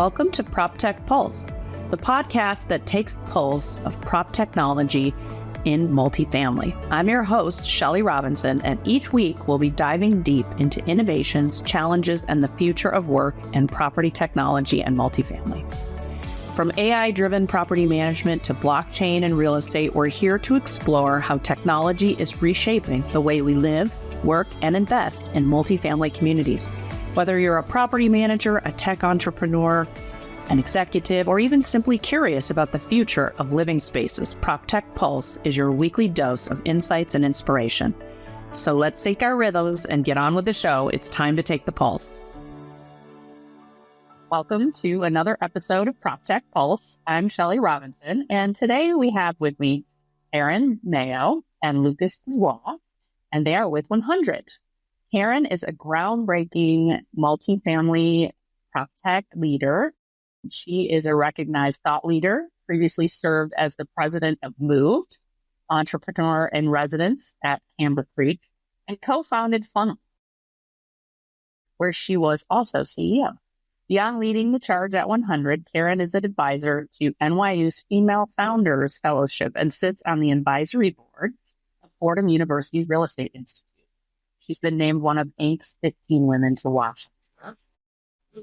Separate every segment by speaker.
Speaker 1: Welcome to PropTech Pulse, the podcast that takes the pulse of prop technology in multifamily. I'm your host, Shelley Robinson, and each week we'll be diving deep into innovations, challenges, and the future of work in property technology and multifamily. From AI-driven property management to blockchain and real estate, we're here to explore how technology is reshaping the way we live, work, and invest in multifamily communities. Whether you're a property manager, a tech entrepreneur, an executive, or even simply curious about the future of living spaces, PropTech Pulse is your weekly dose of insights and inspiration. So let's sync our rhythms and get on with the show. It's time to take the pulse. Welcome to another episode of PropTech Pulse. I'm Shelley Robinson, and today we have with me Caren Maio and Lucas Bourgeois, and they are with 100. Caren is a groundbreaking multifamily PropTech leader. She is a recognized thought leader, previously served as the president of Moved, entrepreneur in residence at Camber Creek, and co-founded Funnel, where she was also CEO. Beyond leading the charge at 100, Caren is an advisor to NYU's Female Founders Fellowship and sits on the advisory board of Fordham University's Real Estate Institute. She's been named one of Inc.'s 15 Women to Watch.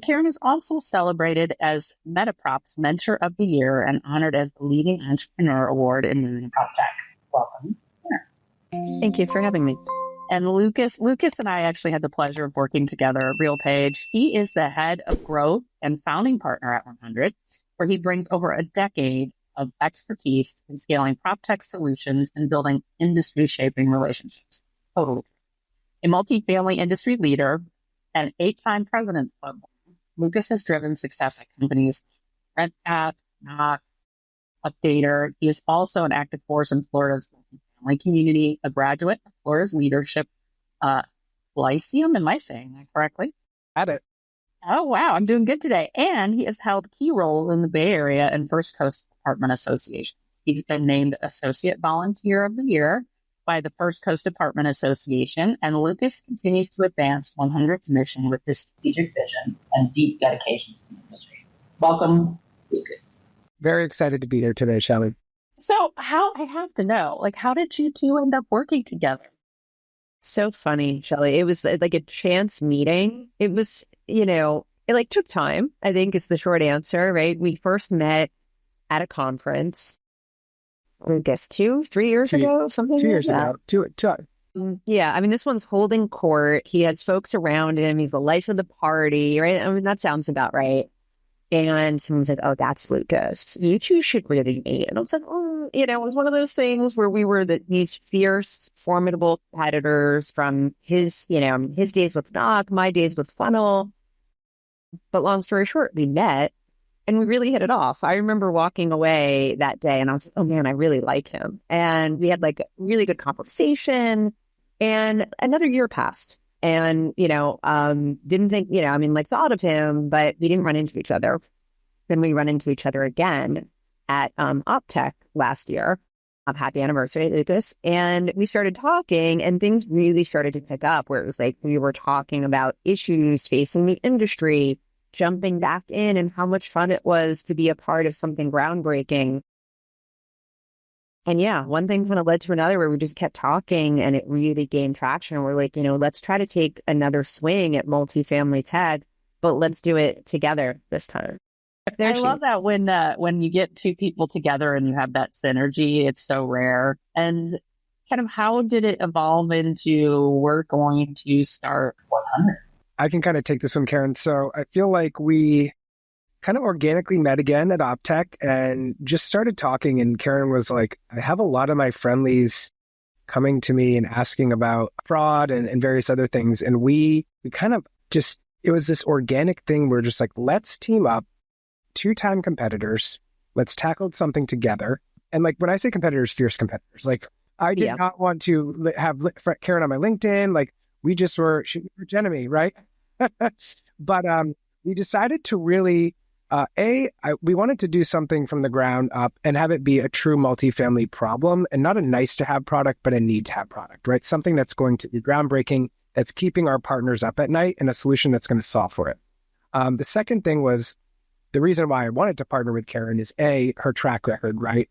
Speaker 1: Caren is also celebrated as Metaprop's Mentor of the Year and honored as the Leading Entrepreneur Award in PropTech. Welcome, Caren.
Speaker 2: Thank you for having me.
Speaker 1: And Lucas and I actually had the pleasure of working together at RealPage. He is the head of growth and founding partner at 100, where he brings over a decade of expertise in scaling PropTech solutions and building industry-shaping relationships. Totally. A multifamily industry leader and 8-time President's Club, Lucas has driven success at companies RentPath, Knock, Updater. He is also an active force in Florida's multifamily community, a graduate of Florida's leadership Lyceum. Am I saying that correctly?
Speaker 3: Got it.
Speaker 1: Oh, wow. I'm doing good today. And he has held key roles in the Bay Area and First Coast Apartment Association. He's been named Associate Volunteer of the Year by the First Coast Apartment Association, and Lucas continues to advance 100's mission with his strategic vision and deep dedication to the industry. Welcome, Lucas.
Speaker 3: Very excited to be here today, Shelley.
Speaker 1: So I have to know, how did you two end up working together?
Speaker 2: So funny, Shelley. It was like a chance meeting. It was, it took time, I think is the short answer, right? We first met at a conference, I guess 2-3 years ago, something
Speaker 3: 2 years
Speaker 2: like
Speaker 3: ago.
Speaker 2: Two. Yeah, this one's holding court. He has folks around him. He's the life of the party, right? That sounds about right. And someone was like, "Oh, that's Lucas. You two should really meet." And I was like, "Oh," it was one of those things where we were these fierce, formidable competitors from his days with Knock, my days with Funnel. But long story short, we met and we really hit it off. I remember walking away that day and I was like, "Oh man, I really like him." And we had a really good conversation. And another year passed. And, didn't think, thought of him, but we didn't run into each other. Then we run into each other again at OpTech last year. Happy anniversary, Lucas. And we started talking and things really started to pick up where it was we were talking about issues facing the industry, jumping back in and how much fun it was to be a part of something groundbreaking. And yeah, one thing kind of led to another where we just kept talking and it really gained traction. And we're let's try to take another swing at multifamily tech, but let's do it together this time.
Speaker 1: I love that when you get two people together and you have that synergy, it's so rare. And kind of how did it evolve into we're going to start 100?
Speaker 3: I can kind of take this one, Caren. So I feel like we kind of organically met again at OpTech and just started talking. And Caren was like, "I have a lot of my friendlies coming to me and asking about fraud and various other things." And we kind of it was this organic thing. We're just like, let's team up, 2-time competitors. Let's tackle something together. And when I say competitors, fierce competitors. I did not want to have Caren on my LinkedIn. We just were enemy, right? But we decided to really we wanted to do something from the ground up and have it be a true multifamily problem and not a nice to have product, but a need to have product, right? Something that's going to be groundbreaking, that's keeping our partners up at night, and a solution that's going to solve for it. The second thing was the reason why I wanted to partner with Caren is her track record, right?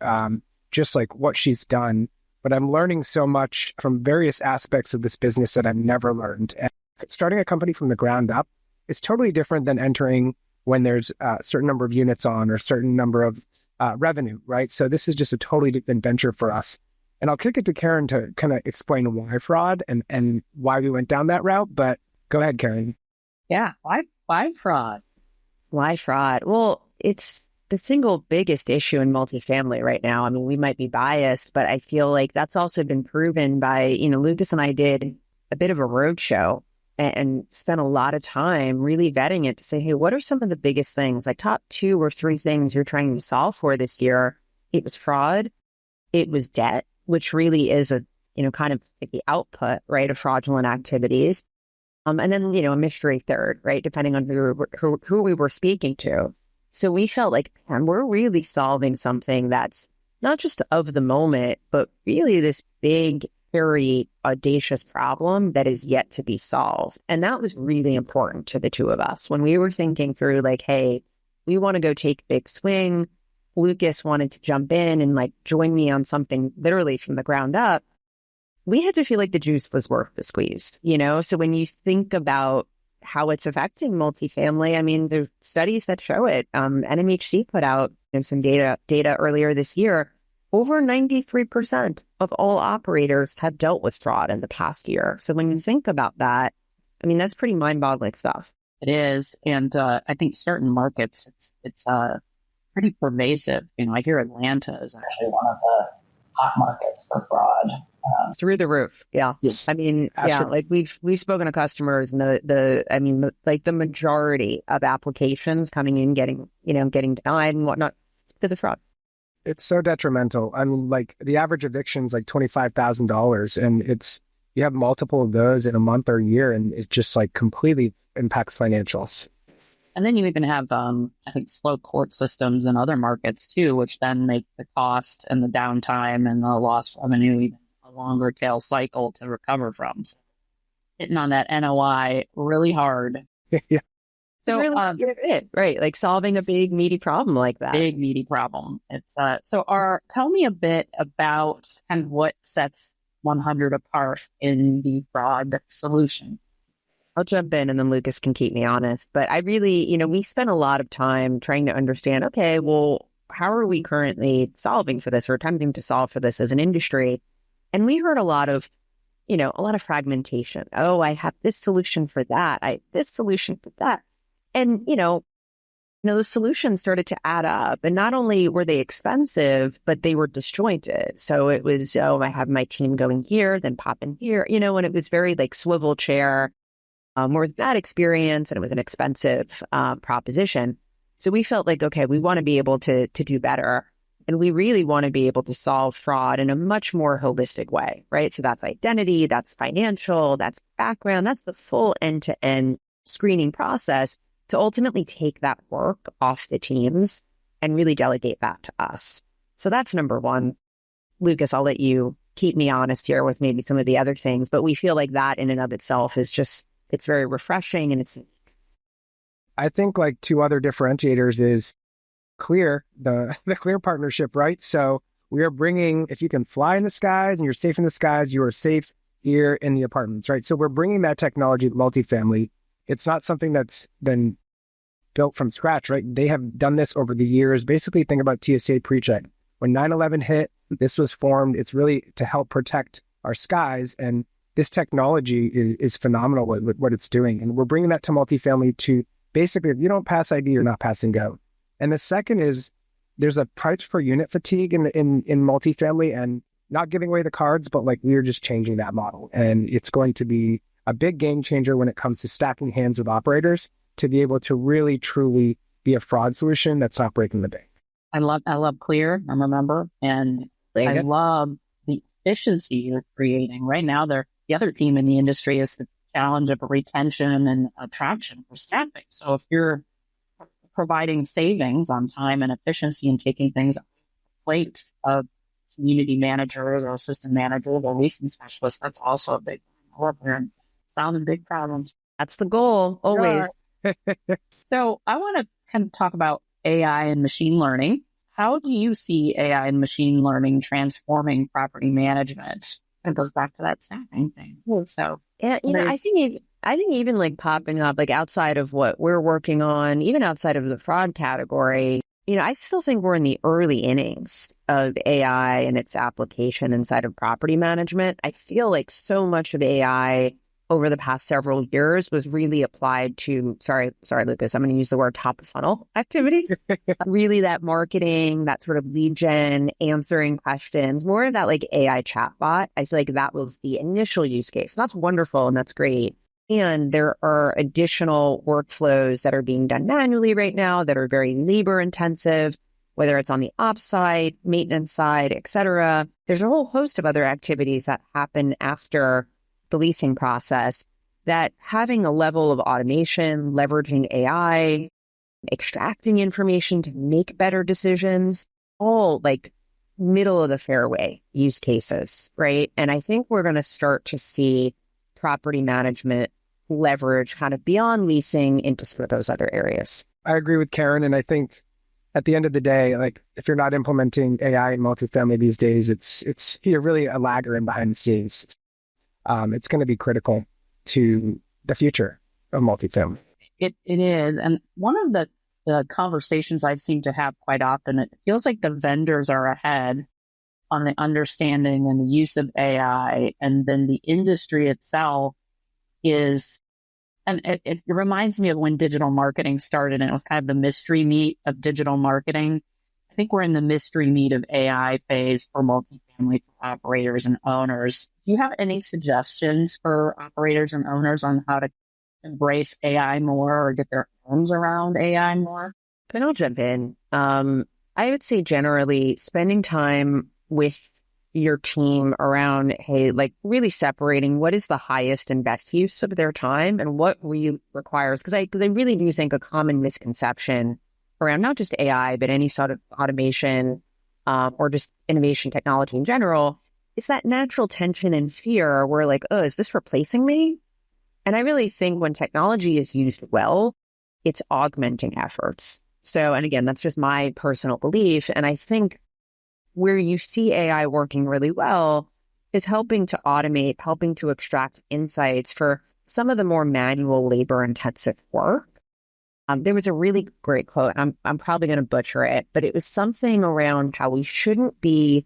Speaker 3: Just like what she's done. But I'm learning so much from various aspects of this business that I've never learned. And starting a company from the ground up is totally different than entering when there's a certain number of units on or a certain number of revenue, right? So this is just a totally different venture for us. And I'll kick it to Caren to kind of explain why fraud and why we went down that route. But go ahead, Caren.
Speaker 1: Yeah. Why fraud?
Speaker 2: Why fraud? Well, it's the single biggest issue in multifamily right now. I mean, we might be biased, but I feel like that's also been proven by, Lucas and I did a bit of a roadshow and spent a lot of time really vetting it to say, hey, what are some of the biggest things, like top 2 or 3 things you're trying to solve for this year? It was fraud. It was debt, which really is a, kind of like the output, right, of fraudulent activities. And then, a mystery third, right, depending on who we were speaking to. So we felt like, man, we're really solving something that's not just of the moment, but really this big, hairy, audacious problem that is yet to be solved. And that was really important to the two of us. When we were thinking through like, hey, we want to go take a big swing. Lucas wanted to jump in and like join me on something literally from the ground up. We had to feel like the juice was worth the squeeze, So when you think about how it's affecting multifamily, I mean, there's studies that show it. NMHC put out some data earlier this year. Over 93% of all operators have dealt with fraud in the past year. So when you think about that, I mean, that's pretty mind-boggling stuff.
Speaker 1: It is. And I think certain markets, it's pretty pervasive. I hear Atlanta is actually one of the hot markets for fraud.
Speaker 2: Through the roof. Yeah.
Speaker 1: Yes.
Speaker 2: I mean, yeah, like we've spoken to customers and the majority of applications coming in, getting denied and whatnot because of fraud.
Speaker 3: It's so detrimental. I mean, like the average eviction is like $25,000 and you have multiple of those in a month or a year and it just like completely impacts financials.
Speaker 1: And then you even have, I think, slow court systems in other markets too, which then make the cost and the downtime and the lost revenue even a longer tail cycle to recover from. So hitting on that NOI really hard.
Speaker 3: Yeah.
Speaker 2: So really right, like solving a big meaty problem like that.
Speaker 1: Big meaty problem. It's tell me a bit about kind of what sets 100 apart in the fraud solution.
Speaker 2: I'll jump in and then Lucas can keep me honest. But I really, we spent a lot of time trying to understand, okay, well, how are we currently solving for this or attempting to solve for this as an industry? And we heard a lot of fragmentation. Oh, I have this solution for that. This solution for that. And, those solutions started to add up. And not only were they expensive, but they were disjointed. So it was, I have my team going here, then pop in here, and it was very like swivel chair. More with that experience, and it was an expensive proposition. So we felt like, okay, we want to be able to do better. And we really want to be able to solve fraud in a much more holistic way, right? So that's identity, that's financial, that's background, that's the full end-to-end screening process to ultimately take that work off the teams and really delegate that to us. So that's number one. Lucas, I'll let you keep me honest here with maybe some of the other things, but we feel like that in and of itself is just, it's very refreshing and it's unique.
Speaker 3: I think like 2 other differentiators is Clear, the Clear partnership, right? So we are bringing, if you can fly in the skies and you're safe in the skies, you are safe here in the apartments, right? So we're bringing that technology to multifamily. It's not something that's been built from scratch, right? They have done this over the years. Basically, think about TSA PreCheck. When 9/11 hit, this was formed. It's really to help protect our skies. And this technology is phenomenal with what it's doing. And we're bringing that to multifamily to basically, if you don't pass ID, you're not passing go. And the second is there's a price per unit fatigue in multifamily and not giving away the cards, but like we're just changing that model. And it's going to be a big game changer when it comes to stacking hands with operators to be able to really, truly be a fraud solution that's not breaking the bank.
Speaker 1: I love Clear. I'm a member, and I love the efficiency you're creating. Right now, the other team in the industry is the challenge of retention and attraction for staffing. So if you're providing savings on time and efficiency and taking things off the plate of community managers or assistant managers or leasing specialists, that's also a big problem. Solving big problems.
Speaker 2: That's the goal, always.
Speaker 1: So I want to kind of talk about AI and machine learning. How do you see AI and machine learning transforming property management? It goes back to that staffing thing. So
Speaker 2: yeah, I think even like popping up like outside of what we're working on, even outside of the fraud category, I still think we're in the early innings of AI and its application inside of property management. I feel like so much of AI over the past several years was really applied to, sorry, Lucas, I'm going to use the word top of funnel activities. Really that marketing, that sort of lead gen, answering questions, more of that like AI chatbot. I feel like that was the initial use case. And that's wonderful and that's great. And there are additional workflows that are being done manually right now that are very labor intensive, whether it's on the ops side, maintenance side, et cetera. There's a whole host of other activities that happen after the leasing process that having a level of automation, leveraging AI, extracting information to make better decisions, all like middle of the fairway use cases, right? And I think we're going to start to see property management leverage kind of beyond leasing into some of those other areas.
Speaker 3: I agree with Caren. And I think at the end of the day, like if you're not implementing AI in multifamily these days, it's you're really a lagger behind the scenes. It's going to be critical to the future of multifamily.
Speaker 1: It is. And one of the conversations I seem to have quite often, it feels like the vendors are ahead on the understanding and the use of AI. And then the industry itself is, and it reminds me of when digital marketing started, and it was kind of the mystery meat of digital marketing. I think we're in the mystery meat of AI phase for multifamily operators and owners. Do you have any suggestions for operators and owners on how to embrace AI more or get their arms around AI more?
Speaker 2: And I'll jump in. I would say generally spending time with your team around, hey, like really separating what is the highest and best use of their time and what really requires, because I really do think a common misconception around not just AI, but any sort of automation or just innovation technology in general is that natural tension and fear where like, oh, is this replacing me? And I really think when technology is used well, it's augmenting efforts. So, and again, that's just my personal belief. And I think where you see AI working really well is helping to automate, helping to extract insights for some of the more manual labor-intensive work. There was a really great quote. I'm probably going to butcher it, but it was something around how we shouldn't be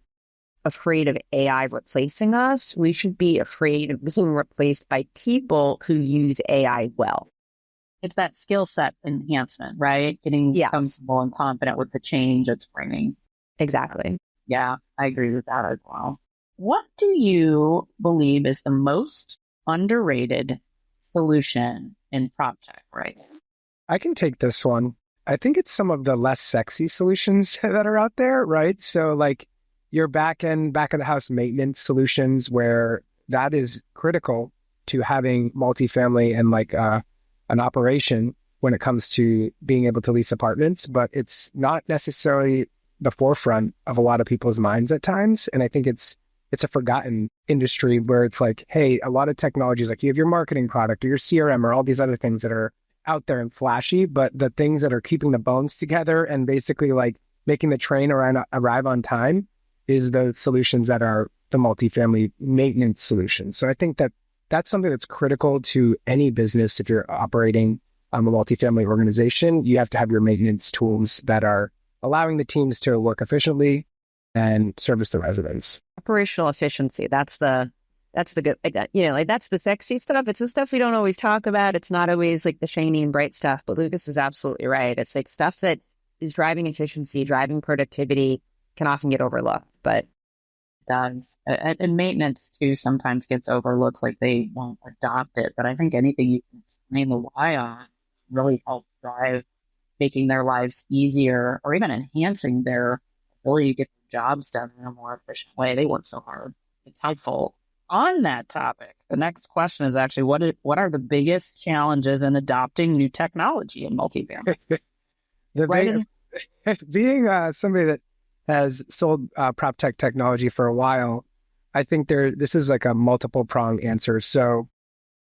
Speaker 2: afraid of AI replacing us. We should be afraid of being replaced by people who use AI well.
Speaker 1: It's that skill set enhancement, right? Getting comfortable and confident with the change it's bringing.
Speaker 2: Exactly.
Speaker 1: Yeah, I agree with that as well. What do you believe is the most underrated solution in PropTech right now?
Speaker 3: I can take this one. I think it's some of the less sexy solutions that are out there, right? So like your back of the house maintenance solutions where that is critical to having multifamily and like an operation when it comes to being able to lease apartments, but it's not necessarily the forefront of a lot of people's minds at times. And I think it's a forgotten industry where it's like, hey, a lot of technologies, like you have your marketing product or your CRM or all these other things that are out there and flashy, but the things that are keeping the bones together and basically like making the train arrive on time is the solutions that are the multifamily maintenance solutions. So I think that that's something that's critical to any business. If you're operating a multifamily organization, you have to have your maintenance tools that are allowing the teams to work efficiently and service the residents.
Speaker 2: Operational efficiency. That's the good, like that's the sexy stuff. It's the stuff we don't always talk about. It's not always like the shiny and bright stuff, but Lucas is absolutely right. It's like stuff that is driving efficiency, driving productivity can often get overlooked, but
Speaker 1: it does. And maintenance too sometimes gets overlooked, like they won't adopt it. But I think anything you can explain the why on really helps drive making their lives easier or even enhancing their ability to get their jobs done in a more efficient way. They work so hard. It's helpful. On that topic, the next question is actually, what are the biggest challenges in adopting new technology in multifamily?
Speaker 3: Being somebody that has sold PropTech technology for a while, I think this is like a multiple prong answer. So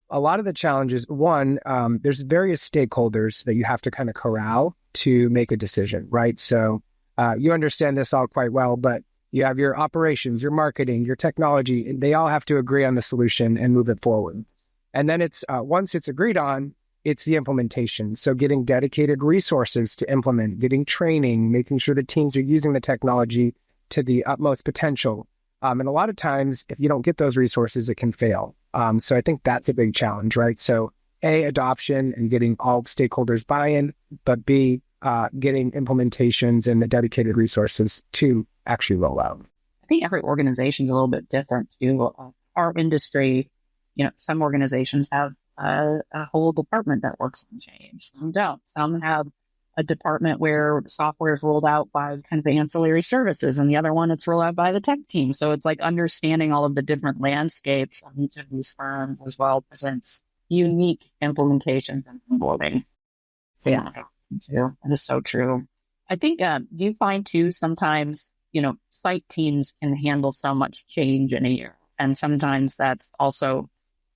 Speaker 3: a lot of the challenges, one, there's various stakeholders that you have to kind of corral to make a decision, right? So you understand this all quite well, but you have your operations, your marketing, your technology, and they all have to agree on the solution and move it forward. And then it's once it's agreed on, it's the implementation. So getting dedicated resources to implement, getting training, making sure the teams are using the technology to the utmost potential. And a lot of times, if you don't get those resources, it can fail. So I think that's a big challenge, right? So A, adoption and getting all stakeholders buy-in, but B, getting implementations and the dedicated resources to actually roll out.
Speaker 1: I think every organization is a little bit different too. Our industry, some organizations have a whole department that works on change. Some don't. Some have a department where software is rolled out by kind of the ancillary services, and the other one it's rolled out by the tech team. So it's like understanding all of the different landscapes of each of these firms as well presents unique implementations and onboarding.
Speaker 2: Yeah,
Speaker 1: too. That is so true. I think you find too sometimes site teams can handle so much change in a year, and sometimes that's also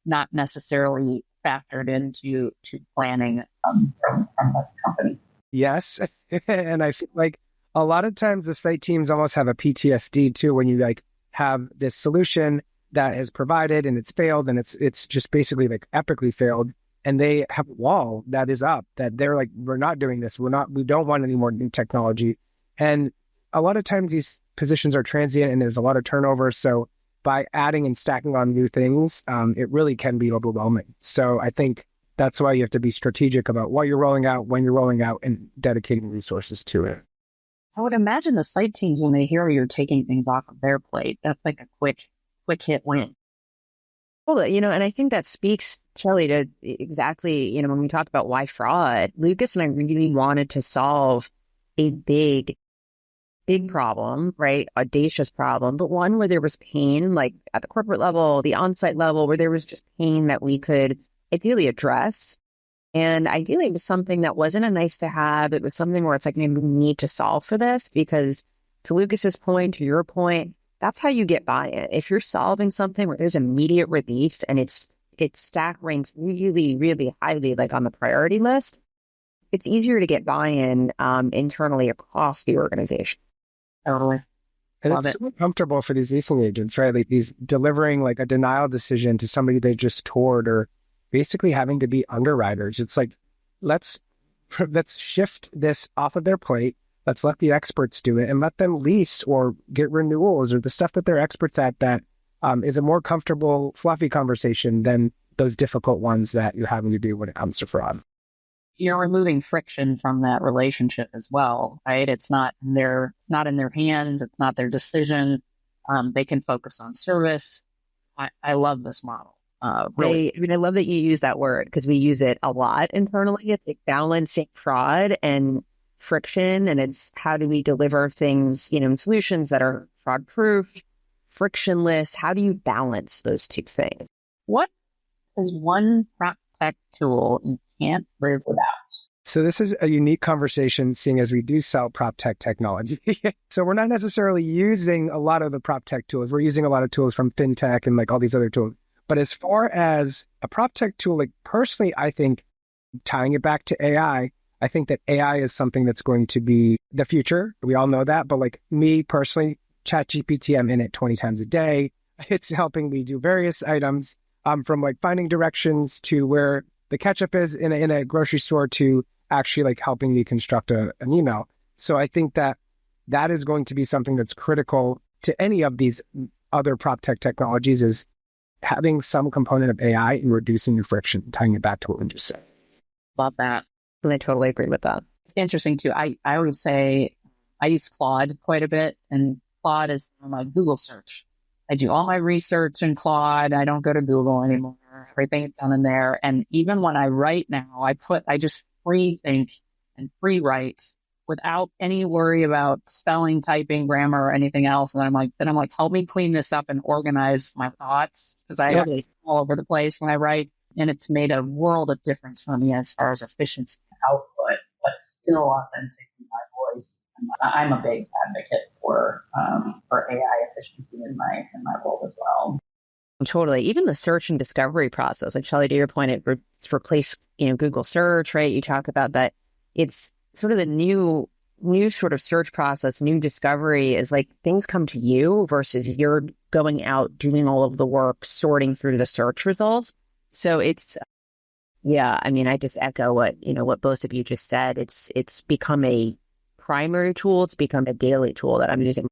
Speaker 1: not necessarily factored into planning from the company.
Speaker 3: Yes. And I feel like a lot of times the site teams almost have a PTSD too, when you have this solution that is provided and it's failed and it's just basically epically failed. And they have a wall that is up that they're like, we're not doing this. We don't want any more new technology. And a lot of times these positions are transient and there's a lot of turnover. So by adding and stacking on new things, it really can be overwhelming. So I think that's why you have to be strategic about what you're rolling out, when you're rolling out, and dedicating resources to it.
Speaker 1: I would imagine the site teams, when they hear you're taking things off of their plate, that's like a quick hit win.
Speaker 2: Well, and I think that speaks, Shelley, to exactly, when we talk about why fraud, Lucas and I really wanted to solve a big problem, right? Audacious problem, but one where there was pain, like at the corporate level, the on-site level, where there was just pain that we could ideally address. And ideally, it was something that wasn't a nice to have. It was something where it's like, maybe we need to solve for this, because to Lucas's point, to your point, that's how you get buy-in. If you're solving something where there's immediate relief and its stack ranks really, really highly, like on the priority list, it's easier to get buy-in internally across the organization.
Speaker 1: Totally.
Speaker 3: And it's so comfortable for these leasing agents, right? Like these delivering like a denial decision to somebody they just toured, or basically having to be underwriters. It's like, let's shift this off of their plate. Let's let the experts do it and let them lease or get renewals or the stuff that they're experts at that is a more comfortable, fluffy conversation than those difficult ones that you're having to do when it comes to fraud.
Speaker 1: You're removing friction from that relationship as well, right? It's not in their hands. It's not their decision. They can focus on service. I love this model. Really.
Speaker 2: I love that you use that word, because we use it a lot internally. It's like balancing fraud and friction, and it's how do we deliver things, solutions that are fraud proof, frictionless. How do you balance those two things?
Speaker 1: What is one PropTech tool you can't live without?
Speaker 3: So this is a unique conversation, seeing as we do sell PropTech technology. So we're not necessarily using a lot of the PropTech tools. We're using a lot of tools from FinTech and like all these other tools. But as far as a PropTech tool, like personally, I think tying it back to AI, I think that AI is something that's going to be the future. We all know that. But like me personally, ChatGPT, I'm in it 20 times a day. It's helping me do various items, from like finding directions to where the ketchup is in a grocery store to actually like helping me construct an email. So I think that is going to be something that's critical to any of these other PropTech technologies, is having some component of AI and reducing the friction, tying it back to what we just said.
Speaker 1: Love that.
Speaker 2: I totally agree with that.
Speaker 1: It's interesting too. I would say I use Claude quite a bit, and Claude is my Google search. I do all my research in Claude. I don't go to Google anymore. Everything's done in there. And even when I write now, I just free think and free write without any worry about spelling, typing, grammar, or anything else. And I'm like, help me clean this up and organize my thoughts, because I
Speaker 2: Totally.
Speaker 1: all over the place when I write. And it's made a world of difference for me as far as efficiency and output, but still authentic in my voice. I'm a big advocate for AI efficiency in my role as well.
Speaker 2: Totally. Even the search and discovery process, like Shelley, to your point, it's replaced, Google search, right? You talk about that. It's sort of the new sort of search process, new discovery is like things come to you versus you're going out, doing all of the work, sorting through the search results. So it's, yeah, I mean, I just echo what both of you just said. It's become a primary tool. It's become a daily tool that I'm using.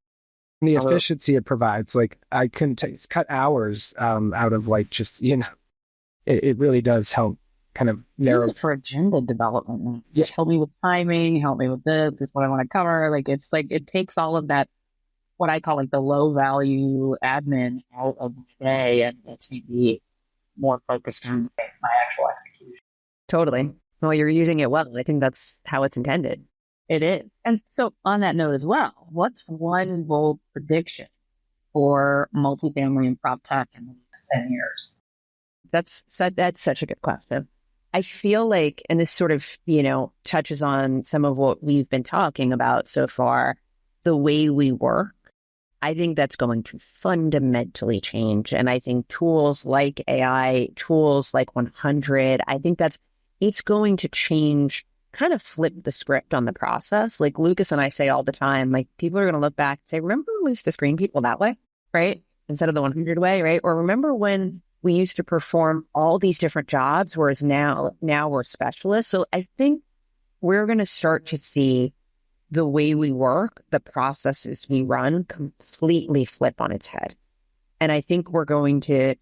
Speaker 3: The efficiency it provides, like I can cut hours out of like just, it really does help kind of narrow.
Speaker 1: Use it for agenda development.
Speaker 3: Yeah.
Speaker 1: Help me with timing, help me with this is what I want to cover. Like, it's like, it takes all of that, what I call like the low value admin out of the day, and lets me be more focused on my actual execution.
Speaker 2: Totally. Well, you're using it well. I think that's how it's intended.
Speaker 1: It is. And so on that note as well, what's one bold prediction for multifamily and PropTech in the next 10 years?
Speaker 2: That's such a good question. I feel like, and this sort of, touches on some of what we've been talking about so far, the way we work. I think that's going to fundamentally change. And I think tools like AI, tools like 100, I think it's going to change, kind of flip the script on the process. Like Lucas and I say all the time, like people are going to look back and say, remember when we used to screen people that way, right? Instead of the 100 way, right? Or remember when we used to perform all these different jobs, whereas now we're specialists. So I think we're going to start to see the way we work, the processes we run completely flip on its head. And I think we're going to,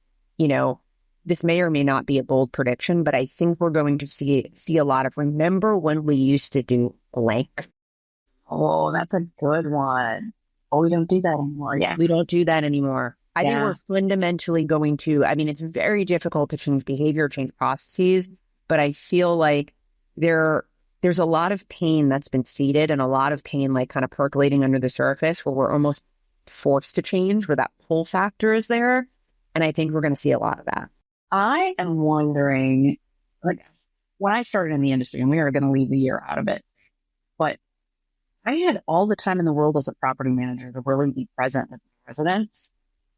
Speaker 2: this may or may not be a bold prediction, but I think we're going to see a lot of, remember when we used to do blank?
Speaker 1: Oh, that's a good one. Oh, we don't do that anymore. Yeah.
Speaker 2: We don't do that anymore. I think we're fundamentally going to, I mean, it's very difficult to change behavior, change processes, but I feel like there's a lot of pain that's been seeded and a lot of pain like kind of percolating under the surface where we're almost forced to change, where that pull factor is there. And I think we're going to see a lot of that.
Speaker 1: I am wondering, like, when I started in the industry, and we are going to leave the year out of it, but I had all the time in the world as a property manager to really be present with residents.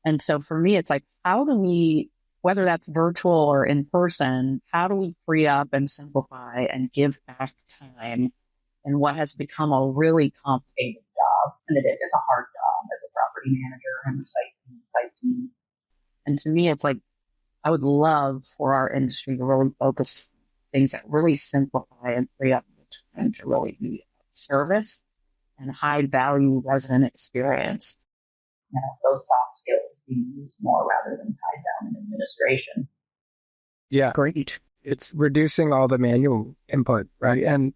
Speaker 1: And so for me, it's like, how do we, whether that's virtual or in person, how do we free up and simplify and give back time in what has become a really complicated job? And it is, it's a hard job as a property manager and a site team. And to me, it's like, I would love for our industry to really focus things that really simplify and free up the time to really be service and high value resident experience. Those soft skills being used more rather than tied down in administration.
Speaker 3: Yeah.
Speaker 2: Great.
Speaker 3: It's reducing all the manual input, right? And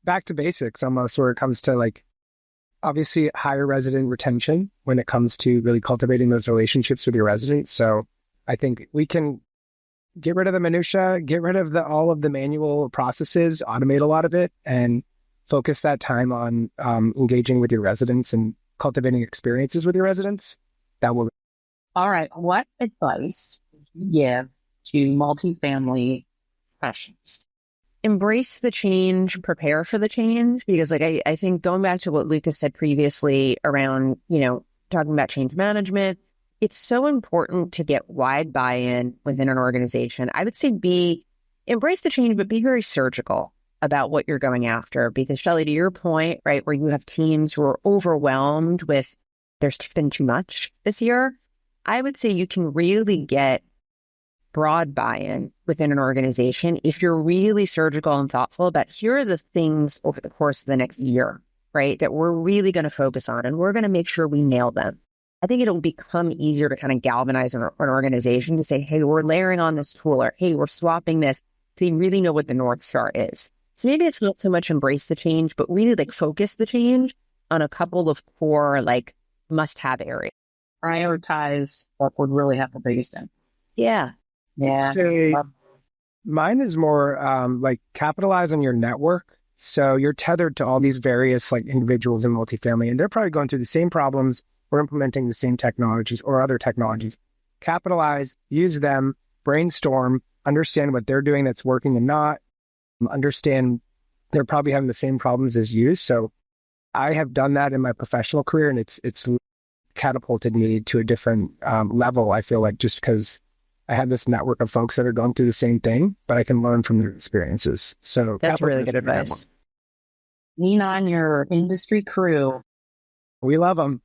Speaker 3: back to basics almost, where it comes to like, obviously higher resident retention when it comes to really cultivating those relationships with your residents. So I think we can get rid of the minutia, get rid of all of the manual processes, automate a lot of it, and focus that time on engaging with your residents and cultivating experiences with your residents. That will.
Speaker 1: All right. What advice would you give to multifamily professionals?
Speaker 2: Embrace the change, prepare for the change, because like I think going back to what Lucas said previously around, talking about change management, it's so important to get wide buy-in within an organization. I would say embrace the change, but be very surgical about what you're going after. Because Shelley, to your point, right, where you have teams who are overwhelmed with there's been too much this year, I would say you can really get broad buy-in within an organization if you're really surgical and thoughtful about here are the things over the course of the next year, right, that we're really going to focus on and we're going to make sure we nail them. I think it'll become easier to kind of galvanize an organization to say, hey, we're layering on this tool, or hey, we're swapping this, so you really know what the North Star is. So maybe it's not so much embrace the change, but really like focus the change on a couple of core like must-have areas.
Speaker 1: Prioritize what would really have the biggest impact.
Speaker 2: Yeah.
Speaker 1: Yeah.
Speaker 3: Mine is more like capitalize on your network. So you're tethered to all these various like individuals in multifamily, and they're probably going through the same problems or implementing the same technologies or other technologies. Capitalize, use them, brainstorm, understand what they're doing that's working and not, understand they're probably having the same problems as you. So I have done that in my professional career, and it's catapulted me to a different level, I feel like, just because I have this network of folks that are going through the same thing, but I can learn from their experiences. So
Speaker 2: that's really good advice.
Speaker 1: lean on your industry crew.
Speaker 3: We love them.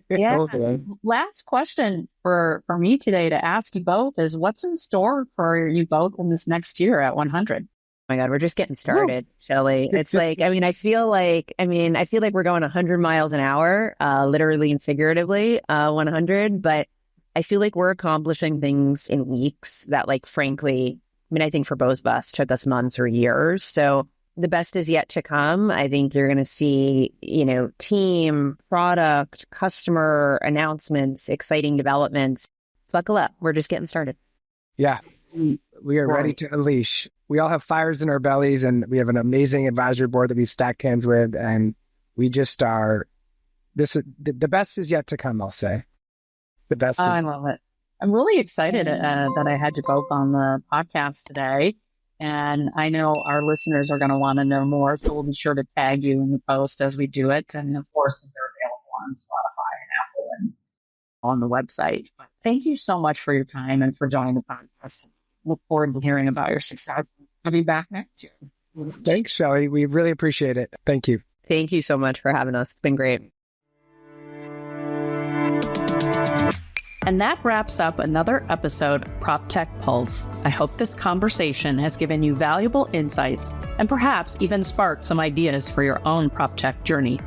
Speaker 1: Yeah.
Speaker 2: Totally.
Speaker 1: Last question for me today to ask you both is what's in store for you both in this next year at 100?
Speaker 2: My God, we're just getting started, Shelley. It's like, I feel like we're going 100 miles an hour, literally and figuratively, 100. But I feel like we're accomplishing things in weeks that, like, frankly, I think for both of us took us months or years. So the best is yet to come. I think you're going to see, team, product, customer announcements, exciting developments. Buckle up. We're just getting started.
Speaker 3: Yeah, we are ready to unleash. We all have fires in our bellies, and we have an amazing advisory board that we've stacked hands with, and we just are. The best is yet to come. I'll say, the best.
Speaker 1: I love it. I'm really excited that I had you both on the podcast today, and I know our listeners are going to want to know more. So we'll be sure to tag you in the post as we do it, and of course, they're available on Spotify and Apple and on the website. But thank you so much for your time and for joining the podcast. Look forward to hearing about your success. I'll be back next year.
Speaker 3: Thanks, Shelley. We really appreciate it. Thank you.
Speaker 2: Thank you so much for having us. It's been great.
Speaker 1: And that wraps up another episode of PropTech Pulse. I hope this conversation has given you valuable insights and perhaps even sparked some ideas for your own PropTech journey.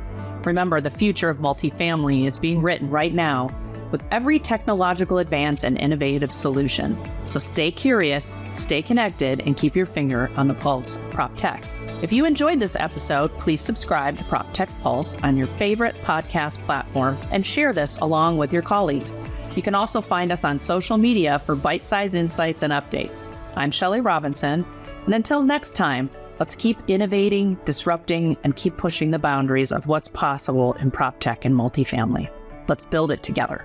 Speaker 1: Remember, the future of multifamily is being written right now with every technological advance and innovative solution. So stay curious, stay connected, and keep your finger on the pulse of PropTech. If you enjoyed this episode, please subscribe to PropTech Pulse on your favorite podcast platform and share this along with your colleagues. You can also find us on social media for bite-sized insights and updates. I'm Shelley Robinson, and until next time, let's keep innovating, disrupting, and keep pushing the boundaries of what's possible in PropTech and multifamily. Let's build it together.